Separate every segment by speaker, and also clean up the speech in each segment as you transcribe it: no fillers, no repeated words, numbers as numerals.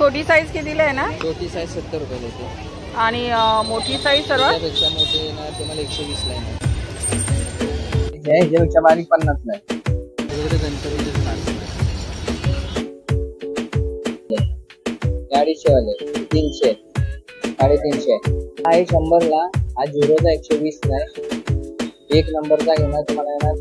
Speaker 1: छोटी साईज कितीला आहे ना?
Speaker 2: छोटी साईज 70 रुपयाला येते
Speaker 1: आणि मोठी साईज सर्व
Speaker 2: त्यापेक्षा मोठे येणार तुम्हाला 120 ला येणार. ह्याच्यापेक्षा बारीक 50 ला आहे. गणपतीचे 250 वाले 300 350. हा आहे 100 ला. हा 0चा 120 ला आहे. 1 नंबरचा घेणार तुम्हाला येणार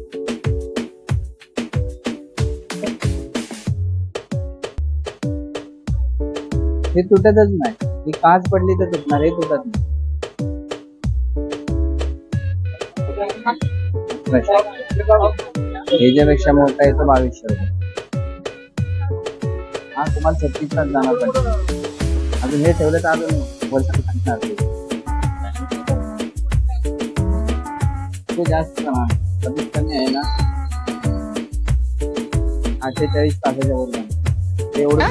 Speaker 2: हे तुटतच नाही. ही काच पडली तर तुटणार, हे तुटत नाही. ह्याच्यापेक्षा मोठा येतो 2200 रुपये. हा तुम्हाला 36 तास जाणार पाहिजे. अजून हे ठेवलं तर अजून वर्षात सांगणार ते जास्त कमीत कमी आहे ना 48 तासाच्या वर एवढं.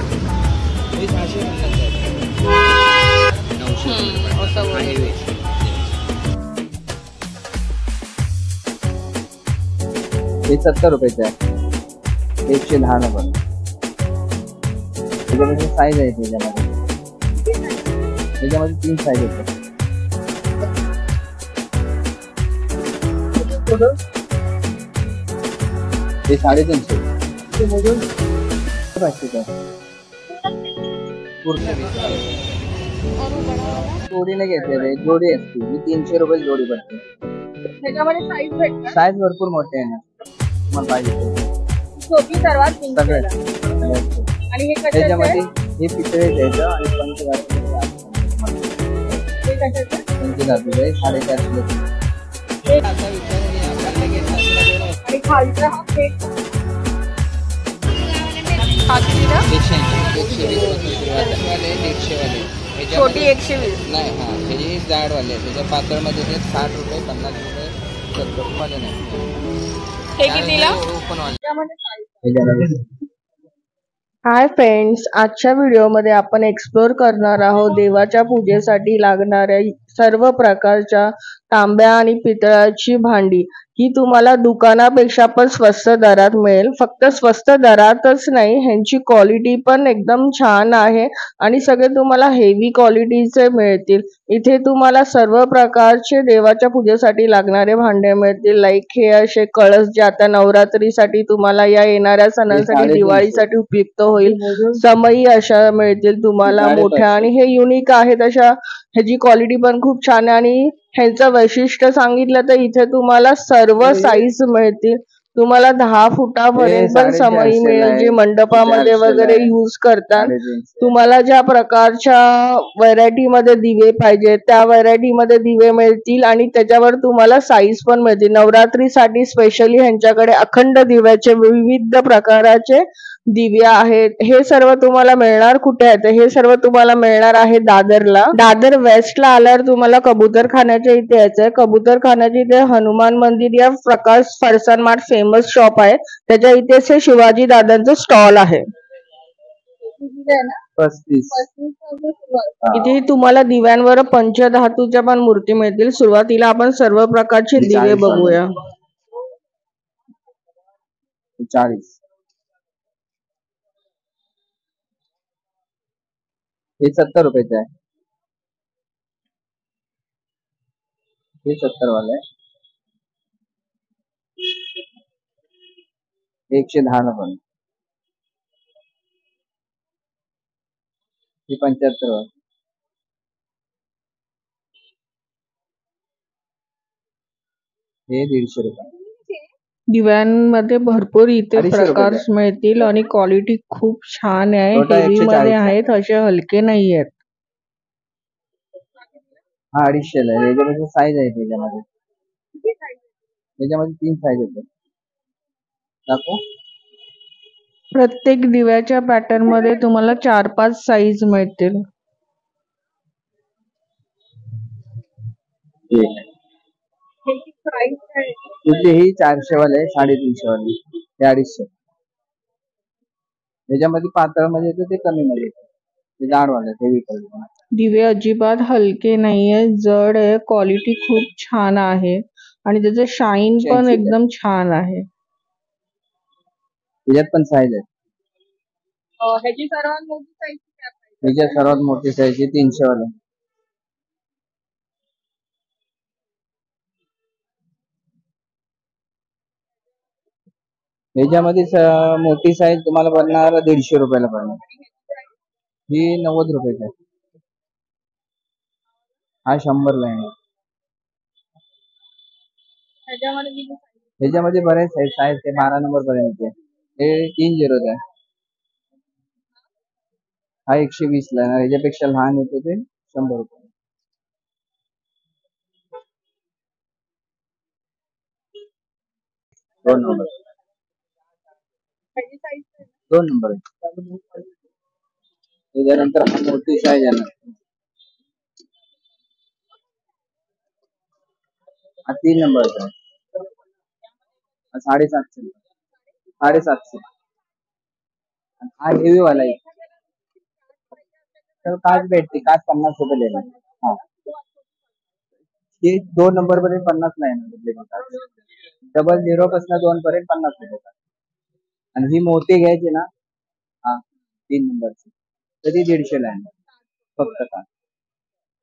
Speaker 2: हे 70 रुपयाचे आहे. 110 नंबर. त्याच्यामध्ये साईज आहे. त्याच्यामध्ये 3 साईज येतात. हे 350. जोडीने घेतलेले जोडी असते. 300 रुपये जोडी पडते.
Speaker 1: त्याच्यामध्ये साईज भेटतात.
Speaker 2: साईज भरपूर मोठे आहे ना तुम्हाला पाहिजे
Speaker 1: छोटी सर्वात
Speaker 2: सगळे.
Speaker 1: आणि हे
Speaker 2: त्याच्यामध्ये हे पितळे द्यायचं आणि पंचधातूचे आहे 450.
Speaker 1: आणि खालचा हा प्लेट छोटी 120
Speaker 2: नाही. हा हे जाड वाले त्याच्या पातळ मध्ये 60 रुपये 50 रुपये 70 रुपये नाही.
Speaker 1: हे कितीला?
Speaker 3: हाय फ्रेंड्स, आजच्या व्हिडिओमध्ये आपण एक्सप्लोर करणार आहोत देवाच्या पूजेसाठी लागणाऱ्या सर्व प्रकारच्या तांब्या आणि पितळाची भांडी. ही तुम्हाला दुकानापेक्षा पण स्वस्त दरात मिळेल. फक्त स्वस्त दरातच नाही, ह्यांची क्वालिटी पण एकदम छान आहे आणि सगळे तुम्हाला हेवी क्वालिटीचे मिळतील. इथे तुम्हाला सर्व प्रकारचे देवाच्या पूजेसाठी लागणारे भांडे मिळतील. लाईक हे असे कळस जे आता नवरात्रीसाठी तुम्हाला या येणाऱ्या सणांसाठी दिवाळीसाठी उपयुक्त होईल. समई अशा मिळतील तुम्हाला मोठ्या आणि हे युनिक आहेत अशा. ह्याची क्वालिटी पण खूप छान आहे आणि ह्याचं वैशिष्ट्य सांगितलं तर इथे तुम्हाला सर्व साईज मिळतील. तुम्हाला 10 फुटापर्यंत पण समई मिळेल जे मंडपामध्ये वगैरे यूज करतात. तुम्हाला ज्या प्रकारच्या व्हरायटी मध्ये दिवे पाहिजे त्या व्हरायटी मध्ये दिवे मिळतील आणि त्याच्यावर तुम्हाला साईज पण मिळतील. नवरात्रीसाठी स्पेशली ह्यांच्याकडे अखंड दिव्याचे विविध प्रकाराचे दिवे आहेत. हे सर्व तुम्हाला मिळणार कुठे आहे? हे सर्व तुम्हाला मिळणार आहे दादरला. दादर वेस्टला आल्यावर तुम्हाला कबूतरखान्याच्या इथे यायचंय. कबूतरखान्याच्या इथे हनुमान मंदिर या प्रकाश फरसान मार्ट फेमस शॉप आहे. त्याच्या इथेच हे शिवाजी दादांचं स्टॉल आहे.
Speaker 2: 35.
Speaker 3: इथे तुम्हाला दिव्यांवर पंचधातूच्या पण मूर्ती मिळतील. सुरुवातीला आपण सर्व प्रकारचे दिवे बघूया.
Speaker 2: 40. हे 70 रुपयाचे आहे. हे 70 वाला आहे. 110 नंबर. हे 75 वाला. हे 150 रुपये.
Speaker 3: दिव्यांमध्ये भरपूर इथे प्रकार मिळतील आणि क्वालिटी खूप छान आहे. हेवी मध्ये आहेत, असे हलके नाही आहेत.
Speaker 2: हा 250 ला आहे. याच्यामध्ये साईज आहे. त्याच्यामध्ये 3 साईज येतात. दाखव.
Speaker 3: प्रत्येक दिव्याच्या पॅटर्न मध्ये तुम्हाला 4-5 साईज मिळतील.
Speaker 2: ही 400 वाले 350 वाले. हे 250. त्याच्यामध्ये पातळ मध्ये येतं ते कमी मध्ये येतं. ते जाड वाले हेवी क्वालिटी.
Speaker 3: दिवे अजिबात हलके नाहीये, जड आहे. क्वालिटी खूप छान आहे आणि त्याचं शाईन पण एकदम छान आहे.
Speaker 2: त्याच्यात पण साईज आहे.
Speaker 1: ह्याची सर्वात मोठी साईज काय पाहिजे?
Speaker 2: ह्याच्या सर्वात मोठी साईज आहे 300 वाला. ह्याच्यामध्ये मोठी साईज तुम्हाला पडणार 150 रुपयाला पडणार. ही 90 रुपयाची आहे. हा 100 ला आहे. ह्याच्यामध्ये बरेच साईज ते 12 नंबर पर्यंत आहे. हे 30 आहे. हा 120 ला आहे. ह्याच्यापेक्षा लहान येतो ते 100 रुपये. 2 नंबर. 2 नंबर आहे. त्याच्यानंतर हा मोठी साईज आहे ना, हा 3 नंबरचा आहे. 750 750. हा हेवी वाला आहे. तर काच भेटते. काच 50 रुपये देणार. हा हे 2 नंबर पर्यंत 50 ला आहे. 00 पासून 2 पर्यंत 50 रुपये. आणि ही मोठी घ्यायची ना, हा 3 नंबरची, तर ती 150 ला आहे फक्त का.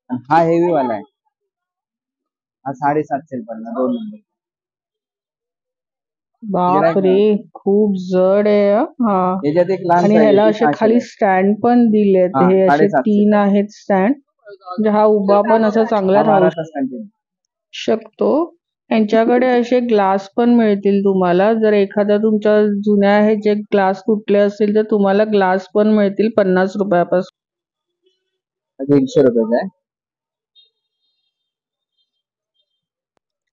Speaker 2: आणि हा हेवी वाला आहे. हा 750 पडणार 2 नंबर.
Speaker 3: बापरे, खूप जड आहे हा.
Speaker 2: याच्यात एक लहान
Speaker 3: आणि
Speaker 2: साईज
Speaker 3: ह्याला
Speaker 2: आहे,
Speaker 3: असे
Speaker 2: 600
Speaker 3: खाली
Speaker 2: ला.
Speaker 3: स्टँड पण दिलेत.
Speaker 2: हा,
Speaker 3: हे असे
Speaker 2: 750
Speaker 3: 3 आहेत स्टँड. म्हणजे हा उभा पण असा चांगला
Speaker 2: हा
Speaker 3: राहू
Speaker 2: 12 तास कंटिन्यू.
Speaker 3: शकतो. यांच्याकडे असे ग्लास पण मिळतील तुम्हाला. जर एखादा तुमच्या जुन्या हे जे ग्लास तुटले असतील तर तुम्हाला ग्लास पण मिळतील 50 रुपयापासून.
Speaker 2: 150 रुपयाचा आहे.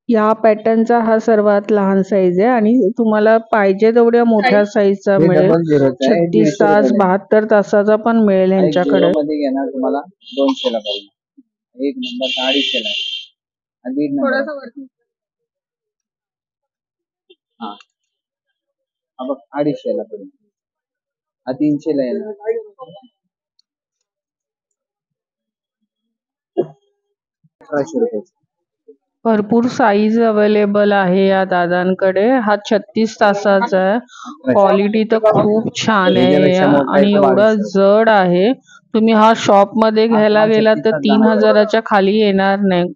Speaker 3: या पॅटर्नचा हा सर्वात लहान साईज आहे आणि तुम्हाला पाहिजे तेवढ्या मोठ्या साईजचा
Speaker 2: हे
Speaker 3: मिळेल.
Speaker 2: 00 चा आहे.
Speaker 3: 36
Speaker 2: 150
Speaker 3: तास
Speaker 2: रुपयाला आहे.
Speaker 3: 72 तासाचा पण मिळेल
Speaker 2: हा एक
Speaker 3: ह्यांच्याकडे.
Speaker 2: 0 मध्ये घेणार तुम्हाला 200 ला पडेल. 1 नंबर 250 ला आहे. हा 1.5 नंबर. हा हा बघ 250 ला पडेल. हा 300 ला येणार. 1800 रुपये.
Speaker 3: भरपूर साईज अवेलेबल आहे या दादांकडे. हा 36 तासाचा आहे. क्वालिटी तर खूप छान आहे
Speaker 2: याच्यापेक्षा मोठा आहे
Speaker 3: आणि
Speaker 2: तो
Speaker 3: एवढा
Speaker 2: 2200.
Speaker 3: जड आहे. तुम्ही हा शॉप मध्ये
Speaker 2: हा
Speaker 3: घ्यायला
Speaker 2: तुम्हाला
Speaker 3: गेला
Speaker 2: 36
Speaker 3: तर
Speaker 2: तास जाणार.
Speaker 3: 3000च्या खाली येणार नाही.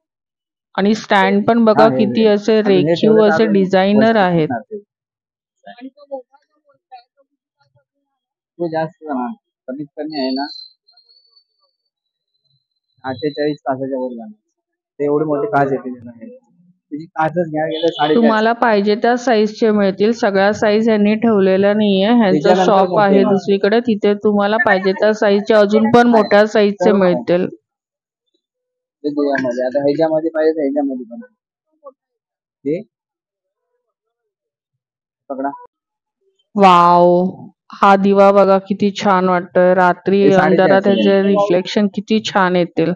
Speaker 3: आणि स्टँड पण
Speaker 2: हा
Speaker 3: बघा
Speaker 2: हे
Speaker 3: किती असे
Speaker 2: अजून हे
Speaker 3: रेखीव
Speaker 2: ठेवलं तर
Speaker 3: असे
Speaker 2: अजून
Speaker 3: डिझायनर
Speaker 2: वस्तू
Speaker 3: आहेत.
Speaker 2: टिकणार ते. तो जास्त जाणार. कमीत कमी आहे ना 48 तासाच्या वर जाणार. ते एवढी मोठी काच येते त्याची काचच घ्या गेलं 450.
Speaker 3: तुम्हाला पाहिजे त्या साईजचे मिळतील. सगळ्या साईज यांनी ठेवलेल्या नाहीये. ह्यांचं
Speaker 2: त्याच्यानंतर
Speaker 3: शॉप
Speaker 2: मोठे
Speaker 3: आहे
Speaker 2: आहे.
Speaker 3: दुसरीकडे. तिथे तुम्हाला पाहिजे त्या साईजचे अजून पण मोठ्या साईजचे
Speaker 2: सर्व आहे.
Speaker 3: मिळतील.
Speaker 2: ते त्याच्यामध्ये आता ह्याच्यामध्ये पाहिजे तर ह्याच्यामध्ये पण आहे. हे पकडा.
Speaker 3: वाव, हा दिवा बघा किती छान वाटतोय. रात्री
Speaker 2: हे
Speaker 3: अंधारात
Speaker 2: 450
Speaker 3: त्याचे
Speaker 2: ला.
Speaker 3: रिफ्लेक्शन किती छान येतील.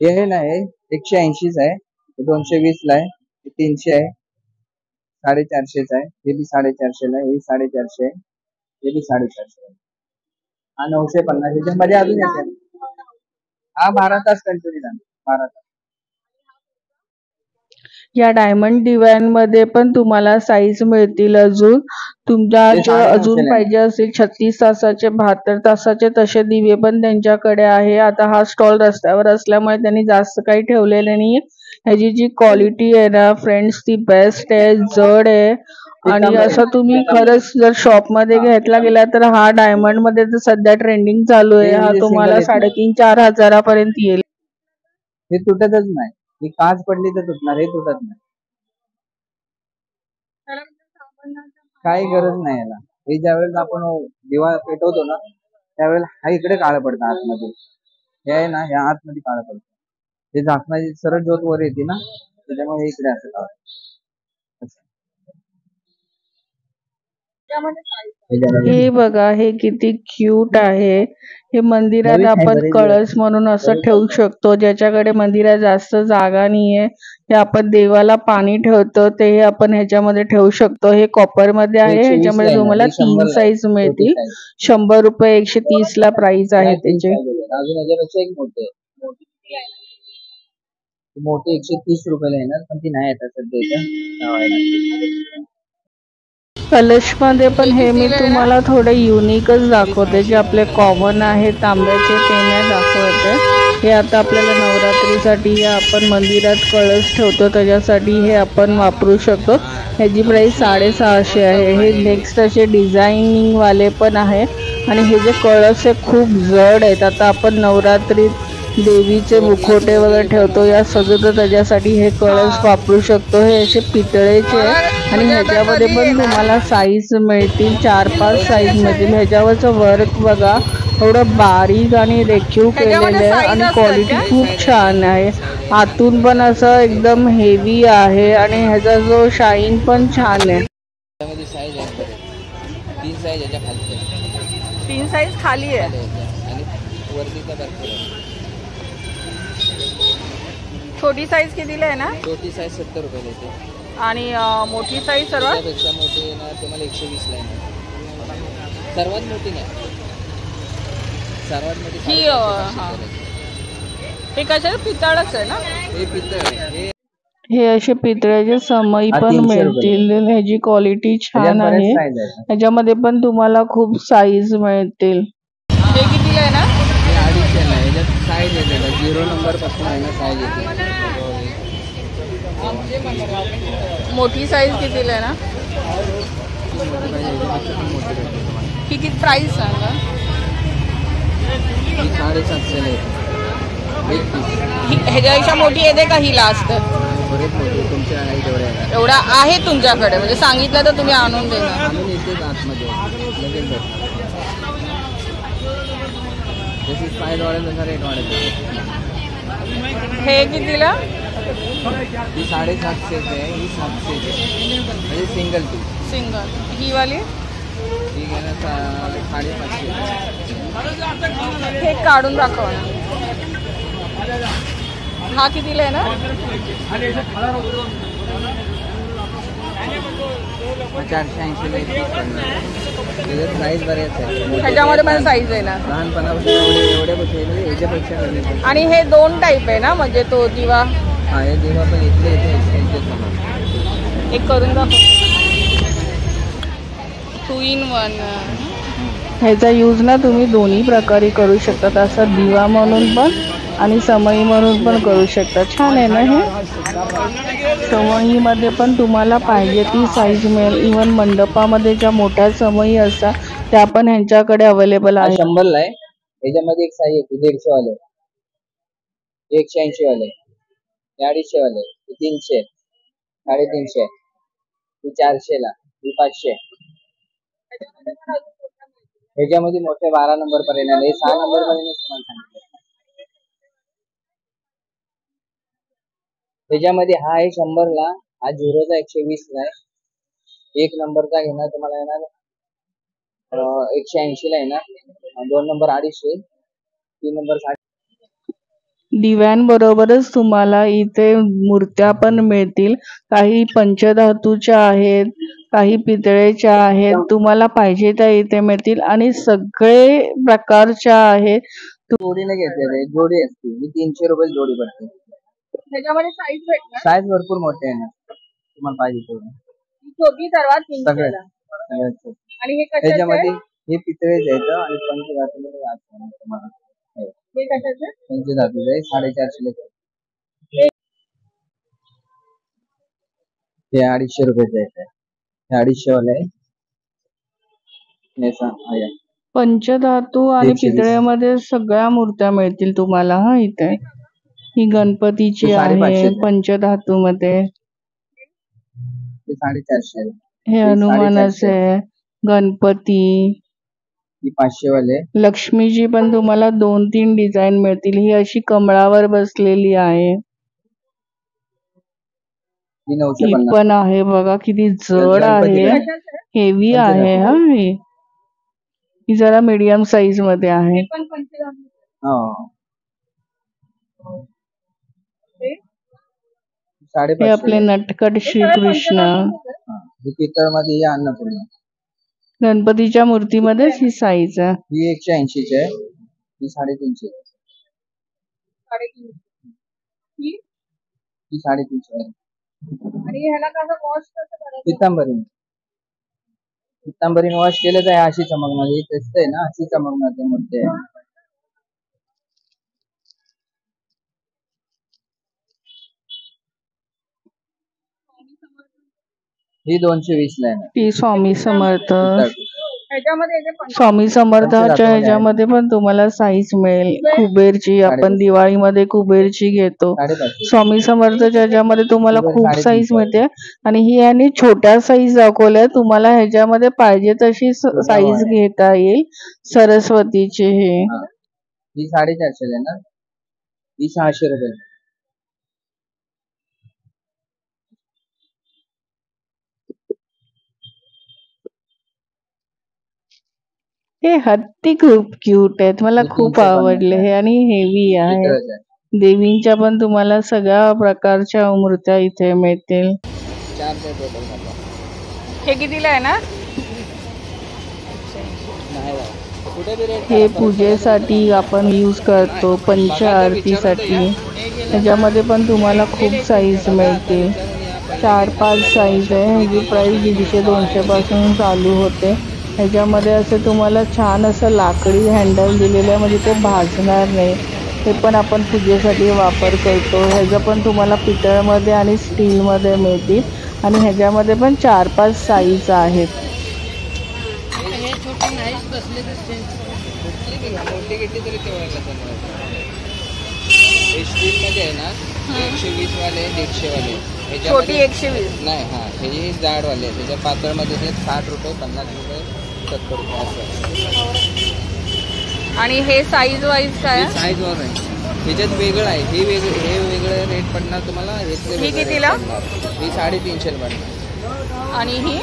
Speaker 2: हे आहे ना, हे 180 आहे. हे 220 ला आहे. हे 300 आहे. 450 आहे. हे बी 450 ला आहे. हे 450 आहे. हे बी 450 आहे. हा 950. ह्याच्यामध्ये अजून येते. हा 12 तास कंटिन्यू जाणार. 12 तास.
Speaker 3: या डायमंड दिव्यांमध्ये पण तुम्हाला साईज मिळतील अजून. तुमच्या
Speaker 2: हे
Speaker 3: जर
Speaker 2: 950
Speaker 3: अजून
Speaker 2: ला आहे.
Speaker 3: पाहिजे असेल 36 तासाचे 72 तासाचे तसे दिवे पण त्यांच्याकडे आहे. आता हा स्टॉल रस्त्यावर असल्यामुळे त्यांनी जास्त काही ठेवलेले नाही. ह्याची जी क्वालिटी आहे ना फ्रेंड्स ती बेस्ट आहे. जड आहे. आणि असं तुम्ही खरंच जर शॉप मध्ये घेतला गेला तर हा डायमंड मध्ये तर सध्या ट्रेंडिंग चालू आहे.
Speaker 2: हे
Speaker 3: हा
Speaker 2: म्हणजे सिंगल
Speaker 3: तुम्हाला
Speaker 2: येत नाही.
Speaker 3: 3,500-4,000 हजारापर्यंत येईल.
Speaker 2: हे तुटतच नाही. ही काच पडली तर तुटणार. हे तुटत नाही. काही गरज नाही याला. हे ज्यावेळेस आपण दिवा पेटवतो ना त्यावेळेस हा इकडे काळा पडतं आतमध्ये. हे आहे ना, या आतमध्ये काळा पडतं. हे झाकणाची सरळ ज्योत वर येते ना त्याच्यामुळे हे इकडे असं काळं.
Speaker 3: हे बघा, हे किती क्यूट आहे. हे मंदिरात
Speaker 2: नवीन आहे,
Speaker 3: आपण
Speaker 2: बरेच
Speaker 3: कळस म्हणून असं
Speaker 2: बरेच
Speaker 3: ठेवू
Speaker 2: चालतं.
Speaker 3: शकतो. ज्याच्याकडे मंदिरात जास्त जागा नाहीये, हे आपण देवाला पाणी ठेवतो ते आपण ह्याच्यामध्ये ठेवू शकतो. हे कॉपर मध्ये आहे.
Speaker 2: 120 ला
Speaker 3: ह्याच्यामध्ये
Speaker 2: येणार.
Speaker 3: तुम्हाला
Speaker 2: ही
Speaker 3: 3
Speaker 2: 100 ला आहे.
Speaker 3: साईज
Speaker 2: छोटी
Speaker 3: मिळतील.
Speaker 2: साईज.
Speaker 3: 100 रुपये 130 ला प्राइस आहे
Speaker 2: नाही 3
Speaker 3: त्याचे.
Speaker 2: साईज आहे. अजून याच्यापेक्षा एक मोठी आहे. ती मोठी 130 रुपयाला येणार पण ती नाही आता सध्या इथं लावायला.
Speaker 3: कलश मध्ये पण हे मी तुम्हाला थोडे युनिकच दाखवते. जे आपले कॉमन आहे तांब्याचे ते नाही दाखवते. हे आता आपल्याला नवरात्रीसाठी आपण मंदिरात कळस ठेवतो त्याच्यासाठी हे आपण वापरू शकतो. ह्याची प्राइस 650 आहे. हे नेक्स्ट असे डिझायनिंग वाले पण आहे आणि हे जे कळस आहे खूप जड आहेत. आता आपण नवरात्रीत देवीचे मुखोटे वगैरे ठेवतो या सजवतो त्याच्यासाठी हे कळस वापरू शकतो. हे असे पितळेचे आहे आणि ह्याच्यामध्ये पण तुम्हाला साईज मिळतील, 4-5 साईज मिळतील. ह्याच्यावरचं वर्क बघा एवढं बारीक आणि रेखीव केलेलं आहे आणि क्वालिटी खूप छान आहे. आतून पण असं एकदम हेवी आहे आणि ह्याचा जो शाईन पण छान आहे.
Speaker 2: त्यामध्ये साईज आहे, 3 साईज याच्या खालचे,
Speaker 1: 3 साईज खाली आहे
Speaker 2: आणि वरतीचा भरपूर आहे.
Speaker 1: छोटी साईज कितीला आहे ना?
Speaker 2: छोटी साईज 70 रुपये देते
Speaker 1: आणि मोठी साईज सर्वात
Speaker 2: त्यापेक्षा मोठी येणार तुम्हाला 120 ला येणार. सर्वात मोठी नाही, सर्वात मोठी
Speaker 1: ही हे कशाचं पितळच आहे ना?
Speaker 2: हे पितळ आहे.
Speaker 3: हे असे पितळ्याचे समई पण मिळतील. ह्याची क्वालिटी छान आहे. ह्याच्यामध्ये पण तुम्हाला खूप साईज मिळतील.
Speaker 1: हे कितीला आहे ना?
Speaker 2: हे 250 ला आहे. याच्यात साईज येते, 0 नंबर पासून आहे ना साईज येते.
Speaker 1: मोठी साईज कितीला आहे ना? किती प्राइस सांगा?
Speaker 2: 750 ला येते.
Speaker 1: ह्याच्यापेक्षा मोठी येते का ही लास्ट?
Speaker 2: बरेच मोठी तुमच्या आहे तेवढ्या येणार.
Speaker 1: एवढा आहे तुमच्याकडे म्हणजे सांगितलं तर तुम्ही आणून देणार?
Speaker 2: आणून येतेच आतमध्ये लगेच भेटणार. जशी साईज वाढेल तसा रेट वाढेल.
Speaker 1: हे कितीला?
Speaker 2: ही 750 आहे, ही 700 आहे म्हणजे सिंगल पीस.
Speaker 1: सिंगल. ही वाली
Speaker 2: ही घेणार 550.
Speaker 1: हे काढून दाखवा ना. हा कितीला आहे ना?
Speaker 2: 480 ला एक पीस पडणार. त्याच्यात साईज बरेच आहे.
Speaker 1: ह्याच्यामध्ये पण साईज आहे ना?
Speaker 2: लहानपणापासून एवढे बसले म्हणजे ह्याच्यापेक्षा कमी पण.
Speaker 1: आणि हे 2 टाईप आहे ना, म्हणजे तो दिवा
Speaker 2: हा हे जेव्हा पण इथले इथे
Speaker 1: एक करून दाखव. 2 in 1.
Speaker 3: ह्याचा यूज ना तुम्ही दोन्ही प्रकारे करू शकता. असा दिवा म्हणून पण आणि समई म्हणून पण करू शकता. छान आहे ना हे? समईमध्ये पण तुम्हाला पाहिजे ती साईज मिळेल. इव्हन मंडपामध्ये ज्या मोठ्या समई असतात त्या पण ह्यांच्याकडे अवेलेबल आहे.
Speaker 2: 100 ला आहे. याच्यामध्ये एक साईज येते 150 वाले, 180 वाले, 250 वाले, 300, 350, 400 ला, 500. ह्याच्यामध्ये मोठे 12 नंबर पर्यंत आहे. 6 नंबर पर्यंत तुम्हाला सांगितलं. त्याच्यामध्ये हा आहे 100 ला, हा 0चा 120 ला आहे. 1 नंबरचा घेणार तुम्हाला येणार 180 ला येणार. 2 नंबर 250, 3 नंबर 60.
Speaker 3: दिव्यांबरोबरच तुम्हाला इथे मूर्त्या पण मिळतील. काही पंचधातूच्या आहेत, काही पितळेच्या आहेत. तुम्हाला पाहिजे त्या इथे मिळतील आणि सगळे प्रकारच्या आहेत.
Speaker 2: जोडीने घेतलेले जोडी असते, 300 रुपये जोडी पडते.
Speaker 1: ह्याच्यामध्ये साईज भेटणार?
Speaker 2: साईज भरपूर मोठे आहे ना, तुम्हाला पाहिजे तेवढं.
Speaker 1: छोटी सर्वात 300 ला.
Speaker 2: सगळ्यात.
Speaker 1: आणि हे कशाचे?
Speaker 2: त्याच्यामध्ये हे पितळेच आहेत आणि पंचधातूमध्ये तुम्हाला
Speaker 1: हे कशाचे?
Speaker 2: पंचधातू आहे 450 ला. हे 250 रुपयाचे आहे. हे 250 वाले आहे.
Speaker 3: पंचधातू आणि पितळेमध्ये सगळ्या मूर्त्या मिळतील तुम्हाला. हा इथे ही गणपतीची आहे पंचधातू मध्ये.
Speaker 2: 450.
Speaker 3: हे हनुमानाचे गणपती.
Speaker 2: 500 वाले.
Speaker 3: लक्ष्मीची पण तुम्हाला 2-3 डिझाईन मिळतील. ही अशी कमळावर बसलेली आहे. ही पण आहे बघा किती जड आहे, हेवी आहे. हा ही जरा मीडियम साईज मध्ये आहे. हे आपले नटखट श्रीकृष्ण.
Speaker 2: पितळ मध्ये अन्नपूर्णा.
Speaker 3: गणपतीच्या मूर्तीमध्येच ही साईज आहे.
Speaker 2: ही 180 ची आहे. ही 350. ही 350 आहे.
Speaker 1: आणि ह्याला कसं कॉस्ट कसं करायचं?
Speaker 2: पितांबरी पितांबरीने वॉश केलं तर अशी चमकणार, हे तेच आहे ना, अशी चमकणार ते मोठे. ही 220 ला आहे.
Speaker 3: ती स्वामी समर्थ.
Speaker 1: ह्याच्यामध्ये याचे 50.
Speaker 3: स्वामी समर्थाच्या ह्याच्यामध्ये पण तुम्हाला साईज मिळेल. कुबेरची आपण दिवाळीमध्ये कुबेरची घेतो.
Speaker 2: 550.
Speaker 3: स्वामी समर्थच्या ह्याच्यामध्ये तुम्हाला
Speaker 2: कुबेर
Speaker 3: खूप
Speaker 2: 350.
Speaker 3: साईज मिळते. आणि ही यांनी छोट्या साईज दाखवल्या, तुम्हाला ह्याच्यामध्ये पाहिजे तशी साईज घेता येईल. सरस्वतीचे हे
Speaker 2: ही 450 आहे ना, ही 600 रुपये.
Speaker 3: हे हत्ती खूप क्यूट आहेत, मला खूप आवडले हे. आणि हेवी आहे. देवींच्या पण तुम्हाला सगळ्या प्रकारच्या मूर्त्या इथे मिळतील.
Speaker 2: 400 टोटल.
Speaker 1: हे कितीला आहे ना?
Speaker 3: हे पूजेसाठी आपण यूज करतो, पंच आरतीसाठी. ह्याच्यामध्ये पण तुम्हाला खूप साईज मिळतील. 4-5 साईज आहे. ह्याची प्राइस 150-200 पासून चालू होते. ह्याच्यामध्ये असं तुम्हाला छान असं लाकडी हँडल दिलेलं आहे, म्हणजे ते भाजणार नाही. हे पण आपण पूजेसाठी वापर करतो. ह्याचं पण तुम्हाला पितळमध्ये आणि स्टीलमध्ये मिळतील. आणि ह्याच्यामध्ये पण 4-5 साईज आहेत.
Speaker 2: स्टीलमध्ये आहे ना, 120 वाले, 150 वाले.
Speaker 1: छोटी 120
Speaker 2: नाही, हा हे जाड वाले. त्याच्या पातळमध्ये 60 रुपये, 50 रुपये, 70 रुपये असं.
Speaker 1: आणि हे साईज वाईज काय?
Speaker 2: साईज वर आहे. त्याच्यात वेगळं आहे. हे वेगळं रेट पडणार तुम्हाला.
Speaker 1: ही कितीला?
Speaker 2: ही 350 पडणार.
Speaker 1: आणि ही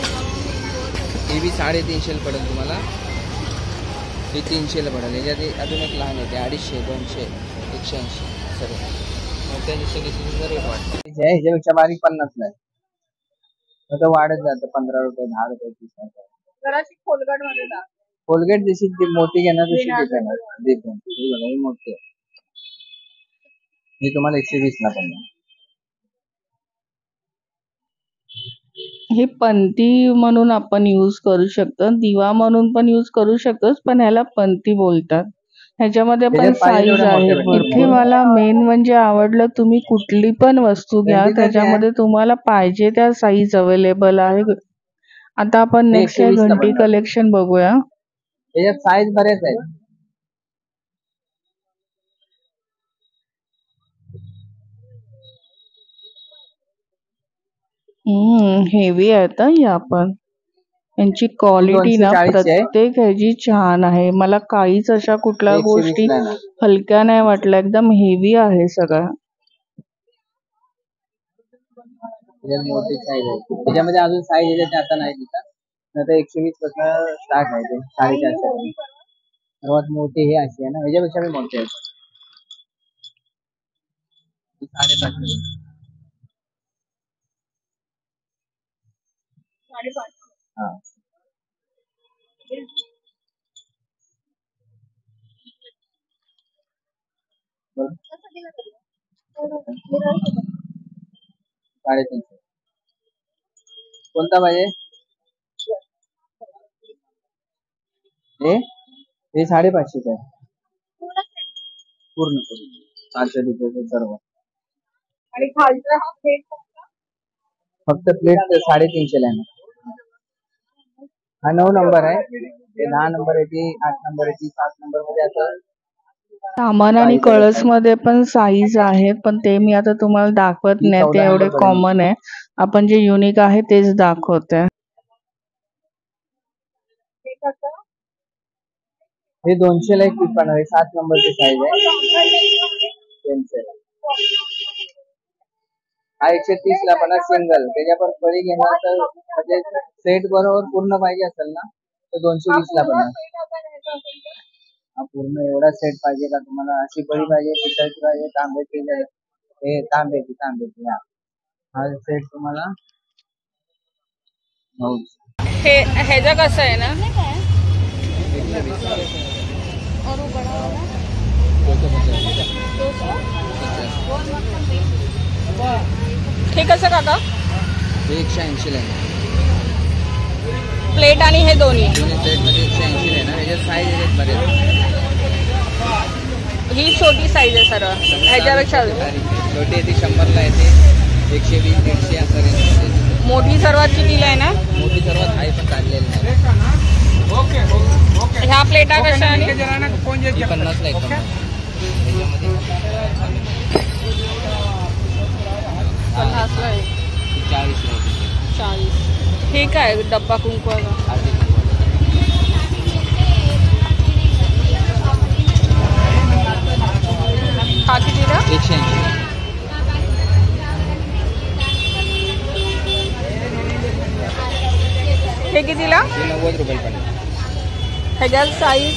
Speaker 2: बी 350 पडेल तुम्हाला. ही 300 पडेल. याच्यात अजून एक लहान आहे, 250, 200, 180 सर्व मोठ्या जसे रेट वाटतं. ह्याच्यापेक्षा बारीक 50 ला आहे. आता वाढत जातं 15 रुपये, 10 रुपये, 30 रुपये.
Speaker 1: जराशी कोलगेट मध्ये टाक.
Speaker 2: कोलगेट जशी मोठी घेणार तशी घेणार. ही मोठी आहे. ही तुम्हाला 120 ला पडणार.
Speaker 3: हे पंती म्हणून आपण यूज करू शकतो, दिवा म्हणून पण यूज करू शकतो, पण ह्याला पंती बोलतात. ह्याच्यामध्ये पण साईज आहे. इथे मला मेन म्हणजे आवडलं, तुम्ही कुठली पण वस्तू घ्या, त्याच्यामध्ये तुम्हाला पाहिजे त्या साईज अवेलेबल आहे. आता आपण नेक्स्ट घंटी कलेक्शन बघूया.
Speaker 2: याच्यात साईज बरेच आहेत.
Speaker 3: हेवी आहेत या पण. यांची क्वालिटी ना प्रत्येक ह्याची छान आहे. मला काहीच अशा कुठल्या गोष्टी हलक्या नाही वाटल्या, एकदम हेवी आहे सगळं.
Speaker 2: मोठी साईज आहे. त्याच्यामध्ये अजून साईज याच्यात आता नाही तिथं. आता 120 पासून स्टार्ट आहे ते 450. सर्वात मोठी हे अशी आहे ना, ह्याच्यापेक्षा मी मोठी आहे. 550.
Speaker 1: 550.
Speaker 2: हा. कोणता पाहिजे? हे 550 आहे पूर्ण 500 रुपये सर्व.
Speaker 1: आणि खालचा हा प्लेट
Speaker 2: फक्त प्लेट 350 ला आहे. हा 9 नंबर आहे. ते 10 नंबर आहे, ती 8 नंबर आहे, ती 7 नंबर मध्ये. आता
Speaker 3: सामान आणि कळस मध्ये पण साईज आहेत, पण ते मी आता तुम्हाला दाखवत नाही, ते एवढे कॉमन आहे. आपण जे युनिक आहे तेच दाखवते.
Speaker 2: हे 200 ला एक पण आहे. 7 नंबरची साईज आहे. हा 130 ला पण सिंगल. त्याच्यावर पळी घेणार तर म्हणजे सेट बरोबर पूर्ण पाहिजे असेल ना, तर 220 ला पण. हा पूर्ण एवढा सेट पाहिजे का तुम्हाला? अशी पळी पाहिजे, पितळची पाहिजे, तांब्याची, हे तांब्याची. हा सेट तुम्हाला
Speaker 1: हे ह्याचा कसं आहे ना? हे कसं काका?
Speaker 2: 180 ला.
Speaker 1: प्लेट आणि हे दोन्ही
Speaker 2: दोन्ही सेट मध्ये 180 आहे ना. याच्यात साईज आहेत बरेच.
Speaker 1: ही छोटी साईज आहे सर ह्याच्यापेक्षा
Speaker 2: छोटी आहे ती 100ला येते. 120 150 असं रेंज.
Speaker 1: मोठी सर्वात कितीला आहे ना?
Speaker 2: मोठी सर्वात हाय पण काढलेली नाही.
Speaker 1: ह्या प्लेटा कशा आणि
Speaker 2: 50ला एक कमी. ह्याच्यामध्ये
Speaker 1: 50ला आहे.
Speaker 2: 40ला येते.
Speaker 1: 40. हे काय डब्बा कुंकवाचा?
Speaker 2: हळदी कुंकू.
Speaker 1: हा कितीला?
Speaker 2: 180.
Speaker 1: हे कितीला?
Speaker 2: 90 रुपये पडेल.
Speaker 1: ह्याच्यात साईज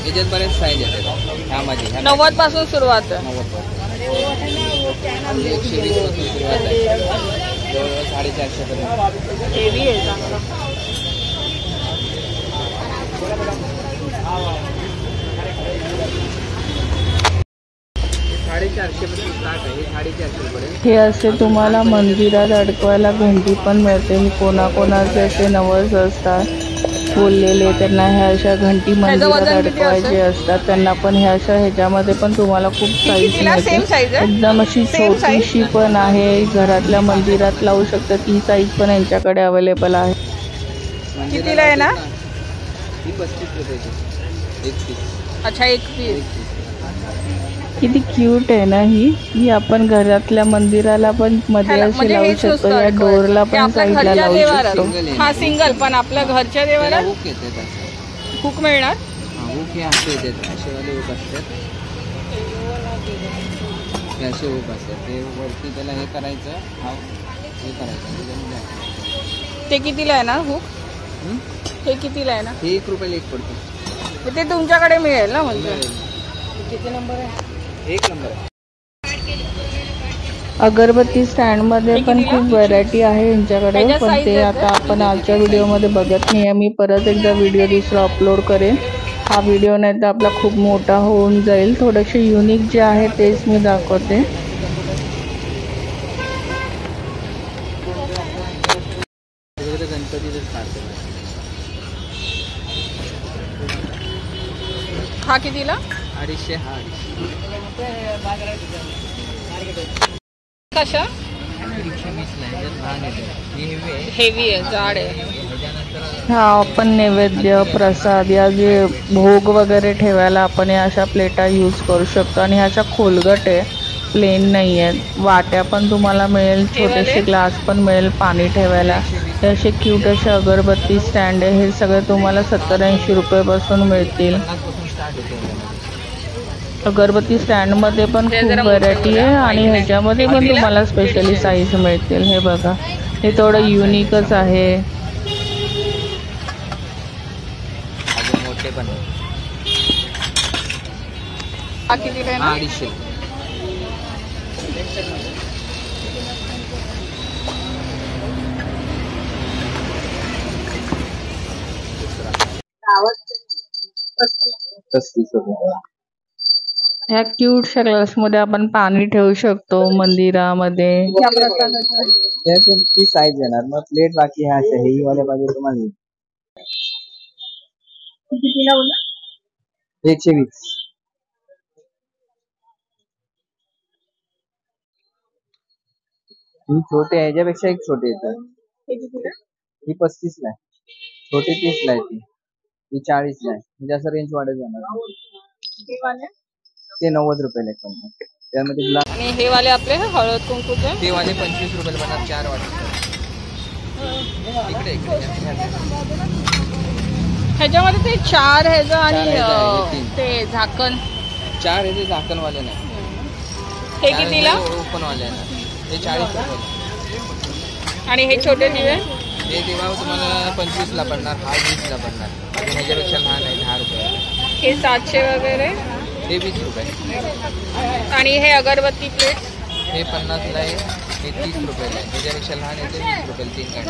Speaker 2: याच्यात बरेच साईज येतात. ह्यामध्ये
Speaker 1: 90 पासून सुरुवात आहे.
Speaker 2: 90 120 पासून सुरुवात आहे. 450 पर्यंत.
Speaker 1: हेवी आहे चांगलं.
Speaker 2: 450 पर्यंत स्टार्ट आहे. 450 पडेल.
Speaker 3: हे असे तुम्हाला मंदिरात अडकवायला घंटी पण मिळते. कोणाकोणाचे असे नवस असतात बोललेले, त्यांना ह्या अशा घंटी मंदिरात अडकवायचे असतात, त्यांना पण ह्या अशा ह्याच्यामध्ये पण तुम्हाला खूप साईज मिळते. एकदम अशी छोटीशी पण आहे, घरातल्या मंदिरात लावू शकता ती साईज पण यांच्याकडे अवेलेबल आहे.
Speaker 1: कितीला आहे ना?
Speaker 2: ही 35 रुपयाची. एक पीस.
Speaker 1: अच्छा एक पीस.
Speaker 3: किती क्यूट आहे ना ही आपण घरातल्या मंदिराला पण मध्ये अशी लावू शकतो. या डोरला पण साईडला लावू शकतो.
Speaker 1: हा सिंगल, पण आपल्या घरच्या देवाला
Speaker 2: हुक येते.
Speaker 1: हुक मिळणार.
Speaker 2: हुक हे असे येतात. असेवाले हुक असतात. हे असे हुक असतात. ते वरती त्याला हे करायचं. हे करायचं.
Speaker 1: ते कितीला आहे ना हुक? हे कितीला आहे ना?
Speaker 2: हे 1 रुपयाला एक पडतो.
Speaker 1: ते तुमच्याकडे मिळेल ना? म्हणजे किती नंबर आहे?
Speaker 2: 1 नंबर आहे.
Speaker 3: अगरबत्ती स्टँड मध्ये पण खूप व्हरायटी आहे यांच्याकडे, पण ते आता आपण आजच्या व्हिडिओमध्ये बघत नाही. मी परत एकदा व्हिडिओ दुसरा अपलोड करेन. हा व्हिडिओ नाही तर आपला खूप मोठा होऊन जाईल. थोडेसे युनिक जे आहे तेच मी दाखवते.
Speaker 1: हा कितीला?
Speaker 2: 250. हा
Speaker 1: कशा? हेवी आहे, जाड आहे.
Speaker 3: हा आपण नैवेद्य प्रसाद या जे भोग वगैरे ठेवायला आपण या अशा प्लेटा यूज करू शकतो. आणि ह्या अशा खोलगट आहे, प्लेन नाही आहेत. वाट्या पण तुम्हाला मिळेल, छोटेसे ग्लास पण मिळेल पाणी ठेवायला. हे असे क्यूट असे अगरबत्ती स्टँड आहे. हे सगळे तुम्हाला 70-80 रुपयापासून मिळतील. अगरबत्ती स्टँडमध्ये पण खूप व्हरायटी आहे आणि ह्याच्यामध्ये पण तुम्हाला स्पेशली साईज मिळतील. हे बघा, हे थोडं युनिकच आहे.
Speaker 2: मोठे पण
Speaker 1: हा कितीला आहे ना?
Speaker 2: 250.
Speaker 3: ह्या क्यूटशा ग्लासमध्ये आपण पाणी ठेवू शकतो मंदिरामध्ये.
Speaker 2: ती साईज येणार. मग प्लेट बाकी ह्या अशा हेवी वाले पाहिजे तुम्हाला.
Speaker 1: कितीला बोला?
Speaker 2: 120. ही छोटे आहे, याच्यापेक्षा एक छोटे येतात. ही 35 ला आहे. छोटी 30 ला आहे. ही 40 ला आहे. म्हणजे असं रेंज वाढत जाणार. ते 90 रुपयाला आहे. त्यामध्ये ग्लास.
Speaker 1: आणि हे वाले आपले हळद कुंकूचे
Speaker 2: ते वाले 25 रुपयाला बनणार. 4 वाटे. इकडे
Speaker 1: ह्याच्यामध्ये ते 4 ह्याचं आणि ते झाकण.
Speaker 2: 4 ह्याचे झाकणवाले नाही.
Speaker 1: हे कितीला?
Speaker 2: ओपन वाले ना. हे 40 रुपये.
Speaker 1: आणि हे छोटे दिवे?
Speaker 2: हे दिवा तुम्हाला 25 ला पडणार. हा 20 ला पडणार. ह्याच्यापेक्षा लहान आहे 10 रुपये.
Speaker 1: हे 700 वगैरे.
Speaker 2: हे 20 रुपये.
Speaker 1: आणि हे अगरबत्ती प्लेट?
Speaker 2: हे 50 ला आहे. हे 30 रुपयाला आहे. त्याच्यापेक्षा लहान आहे ते 20 रुपयाला 3 काढ.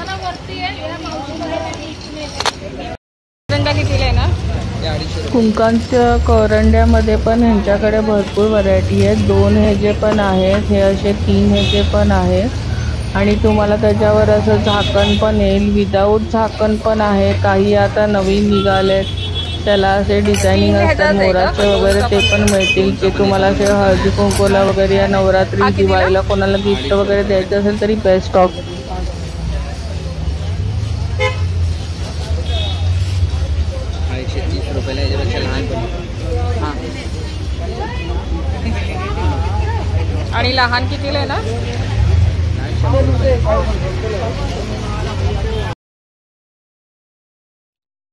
Speaker 1: कितीला आहे ना?
Speaker 2: ते 250 रुपये.
Speaker 3: कुंकांच्या करंड्यामध्ये पण ह्यांच्याकडे भरपूर व्हरायटी आहेत. 2 ह्याचे पण आहेत, हे असे 3 ह्याचे पण आहेत. आणि तुम्हाला त्याच्यावर असं झाकण पण येईल, विदाऊट झाकण पण आहे. काही आता नवीन निघालेत, त्याला असे डिझायनिंग असतात मोराचे वगैरे, ते पण मिळतील. ते तुम्हाला असे हळदी कुंकूला वगैरे या नवरात्री दिवाळीला कोणाला गिफ्ट वगैरे द्यायचं असेल तरी बेस्ट ऑफ.
Speaker 1: आणि लहान कितीला आहे ना?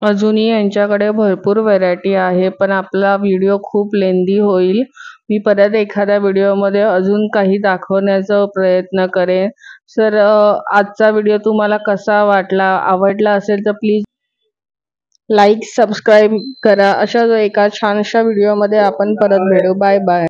Speaker 3: अजूनही यांच्याकडे भरपूर व्हरायटी आहे, पण आपला व्हिडिओ खूप लेंदी होईल. मी परत एखाद्या व्हिडिओमध्ये अजून काही दाखवण्याचा प्रयत्न करेन. सर आजचा व्हिडिओ तुम्हाला कसा वाटला? आवडला असेल तर प्लीज लाईक सबस्क्राईब करा. अशाच एका छानशा व्हिडिओमध्ये आपण परत भेटू. Bye bye.